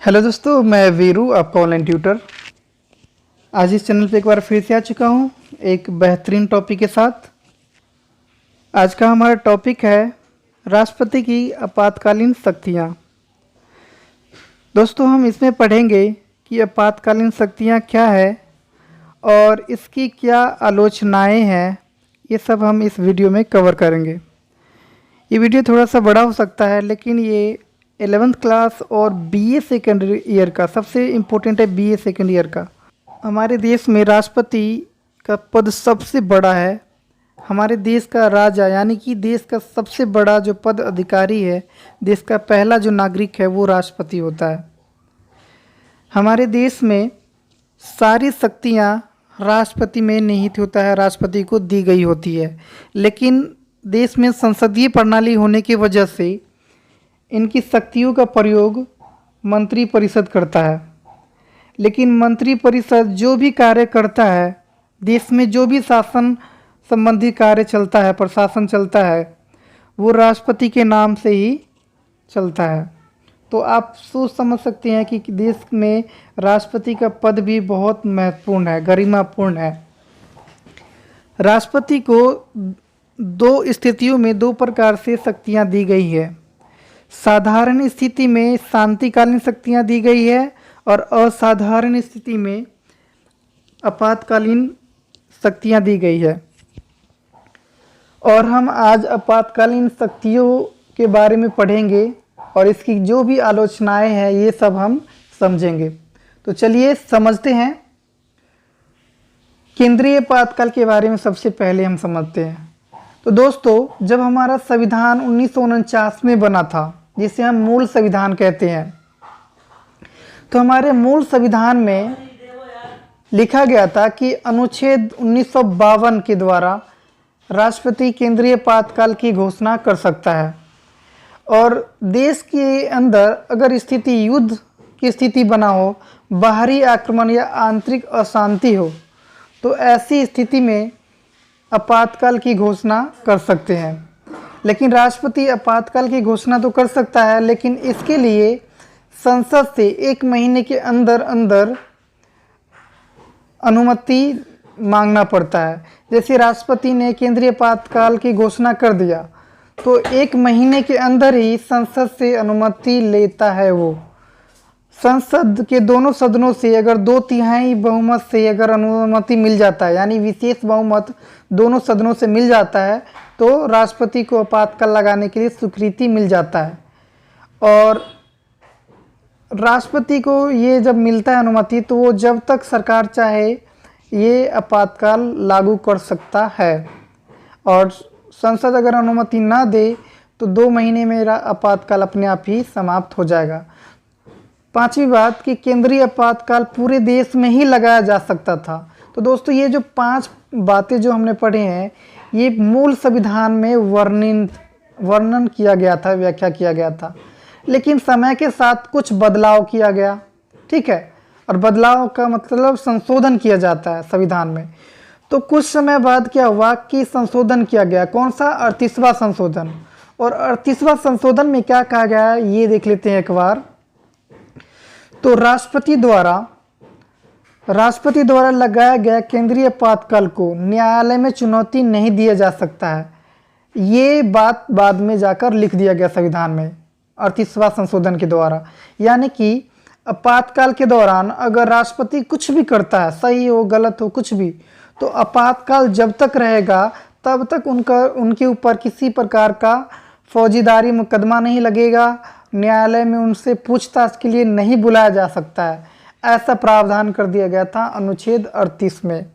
Hello दोस्तों, मैं वीरू, आपका ऑनलाइन ट्यूटर। आज इस चैनल पे एक बार फिर से आ चुका हूँ एक बेहतरीन टॉपिक के साथ। आज का हमारा टॉपिक है राष्ट्रपति की आपातकालीन शक्तियाँ। दोस्तों, हम इसमें पढ़ेंगे कि आपातकालीन शक्तियाँ क्या है और इसकी क्या आलोचनाएँ हैं। ये सब हम इस वीडियो में कवर करेंगे। ये वीडियो थोड़ा सा बड़ा हो सकता है, लेकिन ये 11th क्लास और बीए सेकेंड ईयर का सबसे इम्पोर्टेंट है। बीए सेकेंड ईयर का हमारे देश में राष्ट्रपति का पद सबसे बड़ा है। हमारे देश का राजा यानी कि देश का सबसे बड़ा जो पद अधिकारी है, देश का पहला जो नागरिक है, वो राष्ट्रपति होता है। हमारे देश में सारी शक्तियाँ राष्ट्रपति में निहित होता है, राष्ट्रपति को दी गई होती है। लेकिन देश में संसदीय प्रणाली होने की वजह से इनकी शक्तियों का प्रयोग मंत्रिपरिषद करता है। लेकिन मंत्रिपरिषद जो भी कार्य करता है, देश में जो भी शासन संबंधी कार्य चलता है, प्रशासन चलता है, वो राष्ट्रपति के नाम से ही चलता है। तो आप सोच समझ सकते हैं कि देश में राष्ट्रपति का पद भी बहुत महत्वपूर्ण है, गरिमापूर्ण है। राष्ट्रपति को दो स्थितियों में दो प्रकार से शक्तियां दी गई है। साधारण स्थिति में शांतिकालीन शक्तियां दी गई है और असाधारण स्थिति में आपातकालीन शक्तियां दी गई है। और हम आज आपातकालीन शक्तियों के बारे में पढ़ेंगे और इसकी जो भी आलोचनाएं हैं, ये सब हम समझेंगे। तो चलिए समझते हैं। केंद्रीय आपातकाल के बारे में सबसे पहले हम समझते हैं। तो दोस्तों, जब हमारा संविधान 1949 में बना था, जिसे हम मूल संविधान कहते हैं, तो हमारे मूल संविधान में लिखा गया था कि अनुच्छेद 1952 के द्वारा राष्ट्रपति केंद्रीय आपातकाल की घोषणा कर सकता है। और देश के अंदर अगर स्थिति युद्ध की स्थिति बना हो, बाहरी आक्रमण या आंतरिक अशांति हो, तो ऐसी स्थिति में आपातकाल की घोषणा कर सकते हैं। लेकिन राष्ट्रपति आपातकाल की घोषणा तो कर सकता है, लेकिन इसके लिए संसद से 1 महीने के अंदर अंदर अनुमति मांगना पड़ता है। जैसे राष्ट्रपति ने केंद्रीय आपातकाल की घोषणा कर दिया, तो 1 महीने के अंदर ही संसद से अनुमति लेता है। वो संसद के दोनों सदनों से अगर 2/3 बहुमत से अगर अनुमति मिल जाता है, यानी विशेष बहुमत दोनों सदनों से मिल जाता है, तो राष्ट्रपति को आपातकाल लगाने के लिए स्वीकृति मिल जाता है। और राष्ट्रपति को ये जब मिलता है अनुमति, तो वो जब तक सरकार चाहे ये आपातकाल लागू कर सकता है। और संसद अगर अनुमति ना दे, तो 2 महीने में आपातकाल अपने आप ही समाप्त हो जाएगा। 5वीं बात कि केंद्रीय आपातकाल पूरे देश में ही लगाया जा सकता था। तो दोस्तों, ये जो 5 बातें जो हमने पढ़े हैं, ये मूल संविधान में वर्णन किया गया था, व्याख्या किया गया था। लेकिन समय के साथ कुछ बदलाव किया गया, ठीक है। और बदलाव का मतलब संशोधन किया जाता है संविधान में। तो कुछ समय बाद क्या हुआ कि संशोधन किया गया। कौन सा? 38वां संशोधन। और 38वां संशोधन में क्या कहा गया है, ये देख लेते हैं एक बार। तो राष्ट्रपति द्वारा लगाया गया केंद्रीय आपातकाल को न्यायालय में चुनौती नहीं दिया जा सकता है। ये बात बाद में जाकर लिख दिया गया संविधान में 38वां संशोधन के द्वारा। यानी कि आपातकाल के दौरान अगर राष्ट्रपति कुछ भी करता है, सही हो गलत हो कुछ भी, तो आपातकाल जब तक रहेगा तब तक उनके ऊपर किसी प्रकार का फौजदारी मुकदमा नहीं लगेगा, न्यायालय में उनसे पूछताछ के लिए नहीं बुलाया जा सकता है। ऐसा प्रावधान कर दिया गया था अनुच्छेद 38 में,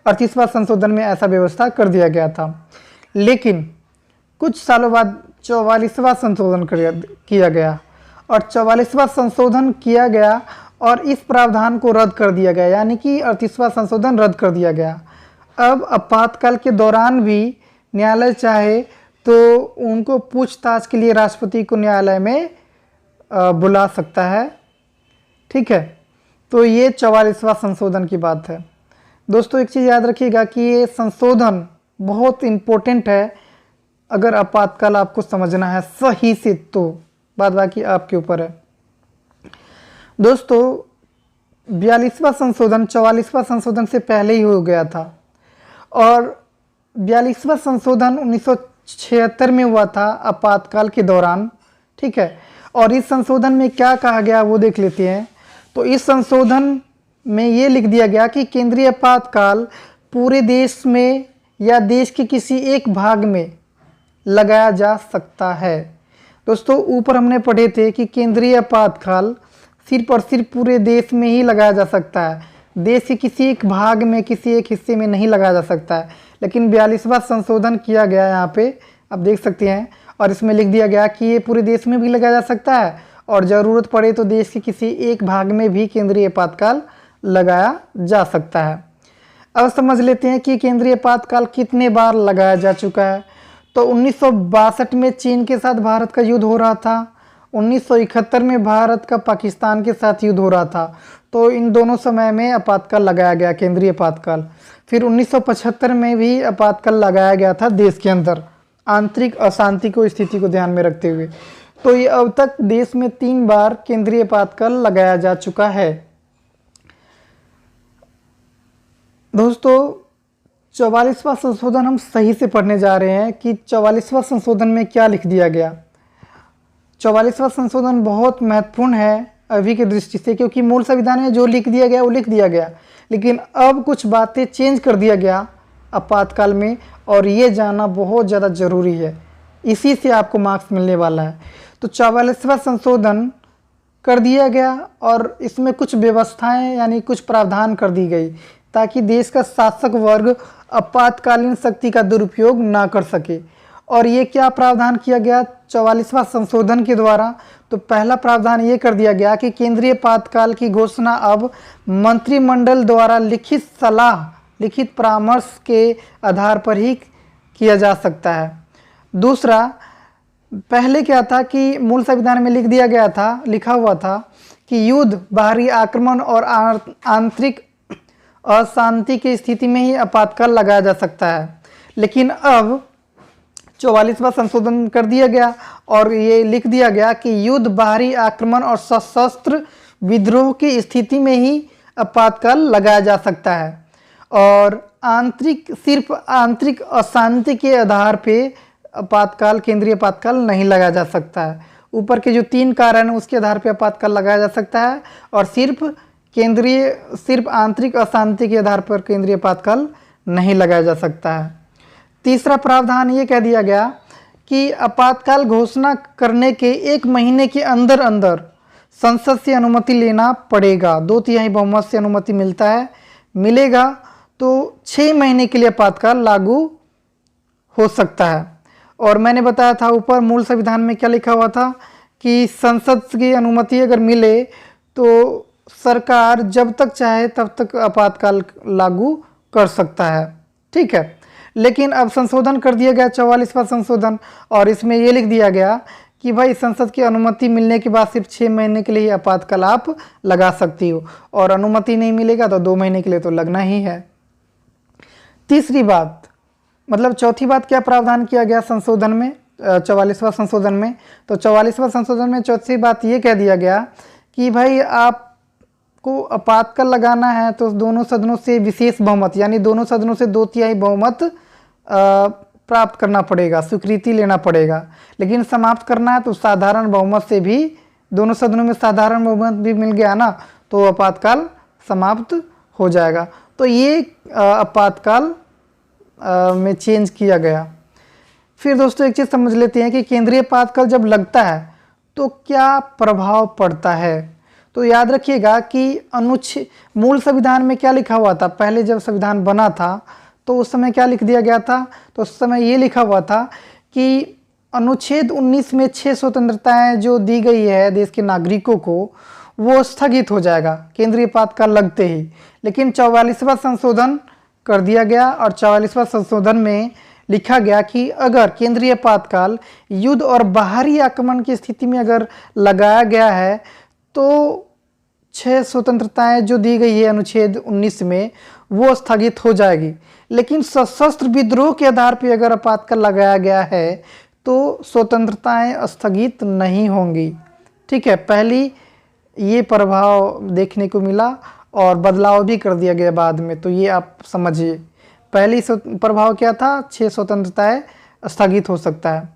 38वां संशोधन में ऐसा व्यवस्था कर दिया गया था। लेकिन कुछ सालों बाद 44वां संशोधन किया गया और 44वां संशोधन किया गया और इस प्रावधान को रद्द कर दिया गया, यानी कि 38वां संशोधन रद्द कर दिया गया। अब आपातकाल के दौरान भी न्यायालय चाहे तो उनको पूछताछ के लिए राष्ट्रपति को न्यायालय में बुला सकता है, ठीक है। तो ये 44वां संशोधन की बात है। दोस्तों, एक चीज़ याद रखिएगा कि ये संशोधन बहुत इम्पोर्टेंट है। अगर आपातकाल आपको समझना है सही से, तो बाद बाकी आपके ऊपर है। दोस्तों 42वां संशोधन 44वां संशोधन से पहले ही हो गया था और 42वां संशोधन 1976 में हुआ था आपातकाल के दौरान। ठीक है, और इस संशोधन में क्या कहा गया वो देख लेते हैं। तो इस संशोधन में ये लिख दिया गया कि केंद्रीय आपातकाल पूरे देश में या देश के किसी एक भाग में लगाया जा सकता है। दोस्तों ऊपर हमने पढ़े थे कि केंद्रीय आपातकाल सिर्फ और सिर्फ पूरे देश में ही लगाया जा सकता है, देश के किसी एक भाग में किसी एक हिस्से में नहीं लगाया जा सकता है। लेकिन 42वां संशोधन किया गया यहाँ पे आप देख सकते हैं और इसमें लिख दिया गया कि ये पूरे देश में भी लगाया जा सकता है और ज़रूरत पड़े तो देश के किसी एक भाग में भी केंद्रीय आपातकाल लगाया जा सकता है। अब समझ लेते हैं कि केंद्रीय आपातकाल कितने बार लगाया जा चुका है। तो 1962 में चीन के साथ भारत का युद्ध हो रहा था, 1971 में भारत का पाकिस्तान के साथ युद्ध हो रहा था, तो इन दोनों समय में आपातकाल लगाया गया, केंद्रीय आपातकाल। फिर 1975 में भी आपातकाल लगाया गया था देश के अंदर, आंतरिक अशांति को स्थिति को ध्यान में रखते हुए। तो ये अब तक देश में 3 बार केंद्रीय आपातकाल लगाया जा चुका है। दोस्तों 44वां संशोधन हम सही से पढ़ने जा रहे हैं कि 44वां संशोधन में क्या लिख दिया गया। 44वां संशोधन बहुत महत्वपूर्ण है अभी की दृष्टि से, क्योंकि मूल संविधान में जो लिख दिया गया वो लिख दिया गया, लेकिन अब कुछ बातें चेंज कर दिया गया आपातकाल में, और ये जानना बहुत ज़्यादा ज़रूरी है, इसी से आपको मार्क्स मिलने वाला है। तो 44वां संशोधन कर दिया गया और इसमें कुछ व्यवस्थाएं यानी कुछ प्रावधान कर दी गई ताकि देश का शासक वर्ग आपातकालीन शक्ति का दुरुपयोग ना कर सके। और ये क्या प्रावधान किया गया 44वां संशोधन के द्वारा? तो पहला प्रावधान ये कर दिया गया कि केंद्रीय आपातकाल की घोषणा अब मंत्रिमंडल द्वारा लिखित सलाह, लिखित परामर्श के आधार पर ही किया जा सकता है। दूसरा, पहले क्या था कि मूल संविधान में लिख दिया गया था, लिखा हुआ था कि युद्ध, बाहरी आक्रमण और आंतरिक अशांति की स्थिति में ही आपातकाल लगाया जा सकता है। लेकिन अब 44वां संशोधन कर दिया गया और ये लिख दिया गया कि युद्ध, बाहरी आक्रमण और सशस्त्र विद्रोह की स्थिति में ही आपातकाल लगाया जा सकता है, और सिर्फ आंतरिक अशांति के आधार पे आपातकाल, केंद्रीय आपातकाल नहीं लगाया जा सकता है। ऊपर के जो 3 कारण हैं उसके आधार पे आपातकाल लगाया जा सकता है, और सिर्फ आंतरिक अशांति के आधार पर केंद्रीय आपातकाल नहीं लगाया जा सकता है। तीसरा प्रावधान ये कह दिया गया कि आपातकाल घोषणा करने के 1 महीने के अंदर अंदर संसद से अनुमति लेना पड़ेगा। 2/3 बहुमत से अनुमति मिलेगा तो 6 महीने के लिए आपातकाल लागू हो सकता है। और मैंने बताया था ऊपर मूल संविधान में क्या लिखा हुआ था कि संसद की अनुमति अगर मिले तो सरकार जब तक चाहे तब तक आपातकाल लागू कर सकता है। ठीक है, लेकिन अब संशोधन कर दिया गया 44वां संशोधन, और इसमें ये लिख दिया गया कि भाई संसद की अनुमति मिलने के बाद सिर्फ 6 महीने के लिए ही आपातकाल आप लगा सकती हो, और अनुमति नहीं मिलेगा तो 2 महीने के लिए तो लगना ही है। तीसरी बात, मतलब चौथी बात, क्या प्रावधान किया गया संशोधन में 44वां संशोधन में? तो 44वां संशोधन में चौथी बात ये कह दिया गया कि भाई आपको आपातकाल लगाना है तो दोनों सदनों से विशेष बहुमत, यानी दोनों सदनों से 2/3 बहुमत प्राप्त करना पड़ेगा, स्वीकृति लेना पड़ेगा। लेकिन समाप्त करना है तो साधारण बहुमत से भी, दोनों सदनों में साधारण बहुमत भी मिल गया ना तो आपातकाल समाप्त हो जाएगा। तो ये आपातकाल में चेंज किया गया। फिर दोस्तों एक चीज़ समझ लेते हैं कि केंद्रीय आपातकाल जब लगता है तो क्या प्रभाव पड़ता है। तो याद रखिएगा कि मूल संविधान में क्या लिखा हुआ था, पहले जब संविधान बना था तो उस समय क्या लिख दिया गया था? तो उस समय ये लिखा हुआ था कि अनुच्छेद 19 में 6 स्वतंत्रताएं जो दी गई है देश के नागरिकों को, वो स्थगित हो जाएगा केंद्रीय आपातकाल लगते ही। लेकिन 44वां संशोधन कर दिया गया और 44वां संशोधन में लिखा गया कि अगर केंद्रीय आपातकाल युद्ध और बाहरी आक्रमण की स्थिति में अगर लगाया गया है तो 6 स्वतंत्रताएं जो दी गई है अनुच्छेद 19 में वो स्थगित हो जाएगी। लेकिन सशस्त्र विद्रोह के आधार पर अगर आपातकाल लगाया गया है तो स्वतंत्रताएं स्थगित नहीं होंगी। ठीक है, पहली ये प्रभाव देखने को मिला और बदलाव भी कर दिया गया बाद में। तो ये आप समझिए, पहली प्रभाव क्या था, 6 स्वतंत्रताएं स्थगित हो सकता है।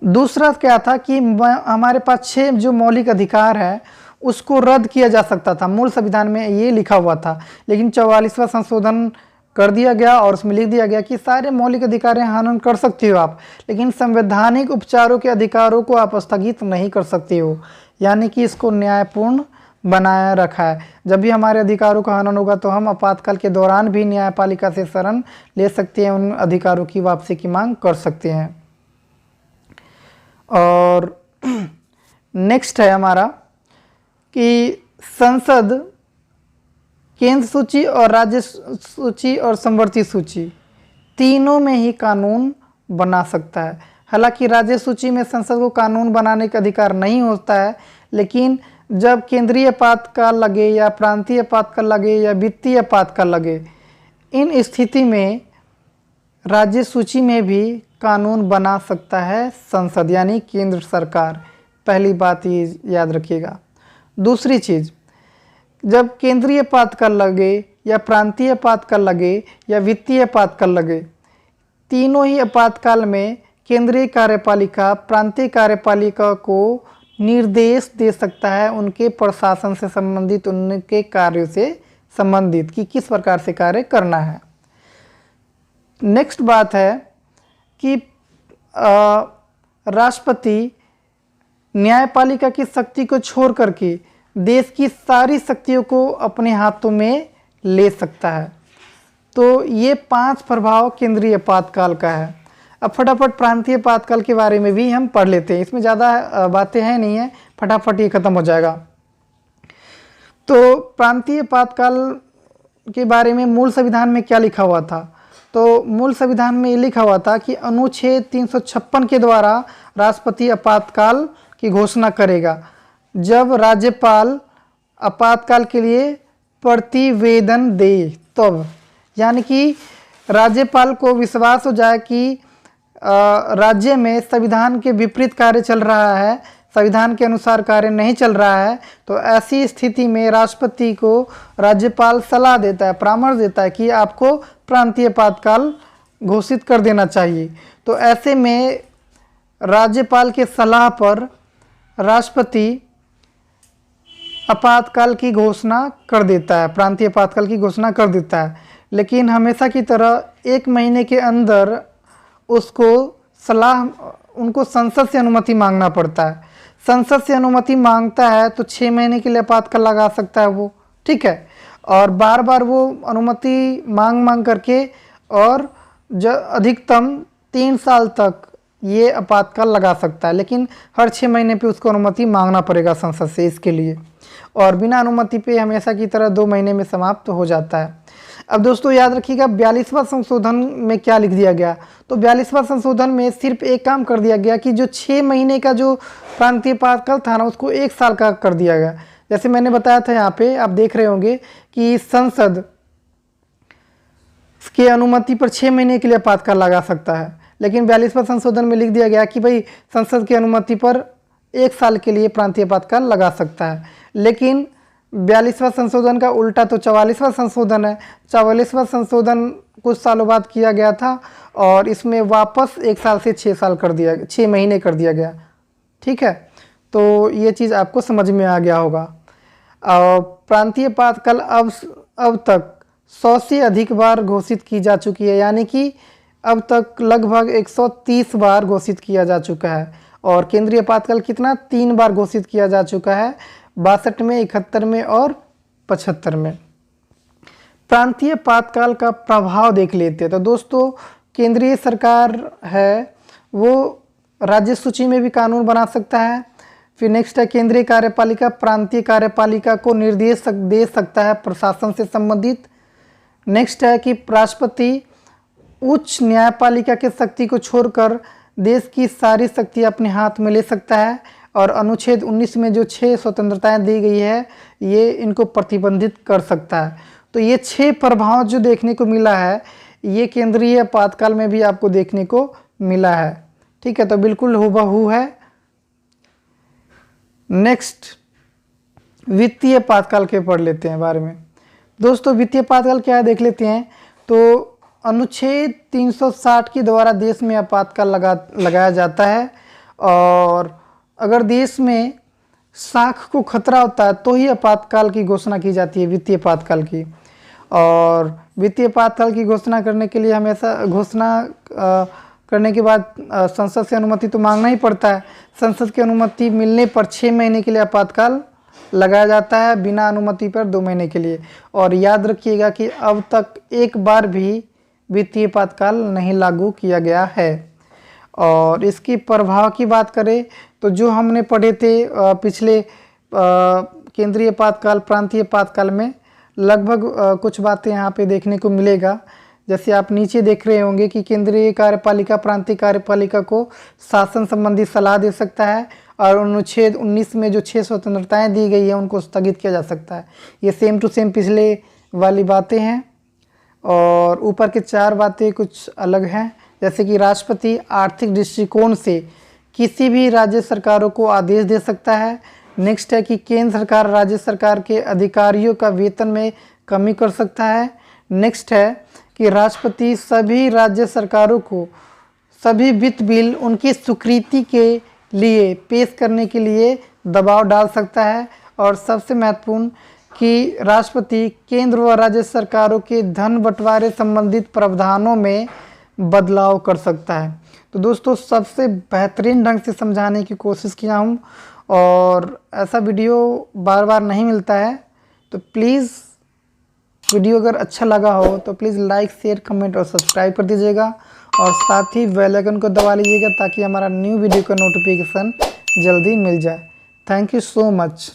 दूसरा क्या था कि हमारे पास 6 जो मौलिक अधिकार है उसको रद्द किया जा सकता था। मूल संविधान में ये लिखा हुआ था, लेकिन 44वां संशोधन कर दिया गया और उसमें लिख दिया गया कि सारे मौलिक अधिकार हनन कर सकते हो आप, लेकिन संवैधानिक उपचारों के अधिकारों को आप स्थगित नहीं कर सकते हो। यानी कि इसको न्यायपूर्ण बनाया रखा है। जब भी हमारे अधिकारों का हनन होगा तो हम आपातकाल के दौरान भी न्यायपालिका से शरण ले सकते हैं, उन अधिकारों की वापसी की मांग कर सकते हैं। और नेक्स्ट है हमारा कि संसद केंद्र सूची और राज्य सूची और समवर्ती सूची तीनों में ही कानून बना सकता है। हालांकि राज्य सूची में संसद को कानून बनाने का अधिकार नहीं होता है, लेकिन जब केंद्रीय आपातकाल लगे या प्रांतीय आपातकाल लगे या वित्तीय आपातकाल लगे, इन स्थिति में राज्य सूची में भी कानून बना सकता है संसद यानी केंद्र सरकार। पहली बात ये याद रखिएगा। दूसरी चीज़, जब केंद्रीय आपातकाल लगे या प्रांतीय आपातकाल लगे या वित्तीय आपातकाल लगे, तीनों ही आपातकाल में केंद्रीय कार्यपालिका प्रांतीय कार्यपालिका को निर्देश दे सकता है उनके प्रशासन से संबंधित, उनके कार्यों से संबंधित कि किस प्रकार से कार्य करना है। नेक्स्ट बात है कि राष्ट्रपति न्यायपालिका की शक्ति को छोड़ करके देश की सारी शक्तियों को अपने हाथों में ले सकता है। तो ये 5 प्रभाव केंद्रीय आपातकाल का है। अब फटाफट प्रांतीय आपातकाल के बारे में भी हम पढ़ लेते हैं, इसमें ज़्यादा बातें हैं नहीं है, फटाफट ये ख़त्म हो जाएगा। तो प्रांतीय आपातकाल के बारे में मूल संविधान में क्या लिखा हुआ था, तो मूल संविधान में ये लिखा हुआ था कि अनुच्छेद 356 के द्वारा राष्ट्रपति आपातकाल की घोषणा करेगा जब राज्यपाल आपातकाल के लिए प्रतिवेदन दे तब। यानी कि राज्यपाल को विश्वास हो जाए कि राज्य में संविधान के विपरीत कार्य चल रहा है, संविधान के अनुसार कार्य नहीं चल रहा है, तो ऐसी स्थिति में राष्ट्रपति को राज्यपाल सलाह देता है, परामर्श देता है कि आपको प्रांतीय आपातकाल घोषित कर देना चाहिए। तो ऐसे में राज्यपाल के सलाह पर राष्ट्रपति आपातकाल की घोषणा कर देता है, प्रांतीय आपातकाल की घोषणा कर देता है। लेकिन हमेशा की तरह 1 महीने के अंदर उसको उनको संसद से अनुमति मांगना पड़ता है। संसद से अनुमति मांगता है तो 6 महीने के लिए आपातकाल लगा सकता है वो, ठीक है। और बार बार वो अनुमति मांग करके और अधिकतम 3 साल तक ये आपातकाल लगा सकता है, लेकिन हर 6 महीने पे उसको अनुमति मांगना पड़ेगा संसद से इसके लिए। और बिना अनुमति पे हमेशा की तरह 2 महीने में समाप्त हो जाता है। अब दोस्तों याद रखिएगा 42वां संशोधन में क्या लिख दिया गया, तो 42वां संशोधन में सिर्फ एक काम कर दिया गया कि जो 6 महीने का जो प्रांतीय आपातकाल था ना उसको 1 साल का कर दिया गया। जैसे मैंने बताया था, यहाँ पे आप देख रहे होंगे कि संसद के अनुमति पर 6 महीने के लिए आपातकाल लगा सकता है, लेकिन 42वां संशोधन में लिख दिया गया कि भाई संसद की अनुमति पर 1 साल के लिए प्रांतीय आपातकाल लगा सकता है। लेकिन 42वां संशोधन का उल्टा तो 44वां संशोधन है। 44वां संशोधन कुछ सालों बाद किया गया था और इसमें वापस 1 साल से 6 महीने कर दिया गया, ठीक है। तो ये चीज़ आपको समझ में आ गया होगा। और प्रांतीय आपातकाल अब तक 100 से अधिक बार घोषित की जा चुकी है, यानी कि अब तक लगभग 130 बार घोषित किया जा चुका है। और केंद्रीय आपातकाल कितना 3 बार घोषित किया जा चुका है, 62 में, 71 में और 75 में। प्रांतीय आपातकाल का प्रभाव देख लेते हैं। तो दोस्तों केंद्रीय सरकार है वो राज्य सूची में भी कानून बना सकता है। फिर नेक्स्ट है केंद्रीय कार्यपालिका प्रांतीय कार्यपालिका को निर्देश दे सकता है प्रशासन से संबंधित। नेक्स्ट है कि राष्ट्रपति उच्च न्यायपालिका की शक्ति को छोड़कर देश की सारी शक्ति अपने हाथ में ले सकता है। और अनुच्छेद 19 में जो 6 स्वतंत्रताएं दी गई है ये इनको प्रतिबंधित कर सकता है। तो ये 6 प्रभाव जो देखने को मिला है ये केंद्रीय आपातकाल में भी आपको देखने को मिला है, ठीक है। तो बिल्कुल हूबहू है। नेक्स्ट वित्तीय आपातकाल के पढ़ लेते हैं बारे में। दोस्तों वित्तीय आपातकाल क्या है देख लेते हैं। तो अनुच्छेद 360 के द्वारा देश में आपातकाल लगाया जाता है, और अगर देश में साख को खतरा होता है तो ही आपातकाल की घोषणा की जाती है, वित्तीय आपातकाल की। और वित्तीय आपातकाल की घोषणा करने के लिए हमेशा घोषणा करने के बाद संसद से अनुमति तो मांगना ही पड़ता है। संसद की अनुमति मिलने पर 6 महीने के लिए आपातकाल लगाया जाता है, बिना अनुमति पर 2 महीने के लिए। और याद रखिएगा कि अब तक एक बार भी वित्तीय आपातकाल नहीं लागू किया गया है। और इसकी प्रभाव की बात करें तो जो हमने पढ़े थे पिछले केंद्रीय आपातकाल, प्रांतीय आपातकाल में, लगभग कुछ बातें यहाँ पे देखने को मिलेगा। जैसे आप नीचे देख रहे होंगे कि केंद्रीय कार्यपालिका प्रांतीय कार्यपालिका को शासन संबंधी सलाह दे सकता है, और अनुच्छेद 19 में जो 6 स्वतंत्रताएं दी गई है उनको स्थगित किया जा सकता है। ये सेम टू सेम पिछले वाली बातें हैं, और ऊपर के 4 बातें कुछ अलग हैं। जैसे कि राष्ट्रपति आर्थिक दृष्टिकोण से किसी भी राज्य सरकारों को आदेश दे सकता है। नेक्स्ट है कि केंद्र सरकार राज्य सरकार के अधिकारियों का वेतन में कमी कर सकता है। नेक्स्ट है कि राष्ट्रपति सभी राज्य सरकारों को सभी वित्त बिल उनकी स्वीकृति के लिए पेश करने के लिए दबाव डाल सकता है। और सबसे महत्वपूर्ण कि राष्ट्रपति केंद्र व राज्य सरकारों के धन बंटवारे संबंधित प्रावधानों में बदलाव कर सकता है। तो दोस्तों सबसे बेहतरीन ढंग से समझाने की कोशिश किया हूँ, और ऐसा वीडियो बार बार नहीं मिलता है। तो प्लीज़ वीडियो अगर अच्छा लगा हो तो प्लीज़ लाइक, शेयर, कमेंट और सब्सक्राइब कर दीजिएगा, और साथ ही बेल आइकन को दबा लीजिएगा ताकि हमारा न्यू वीडियो का नोटिफिकेशन जल्दी मिल जाए। Thank you so much.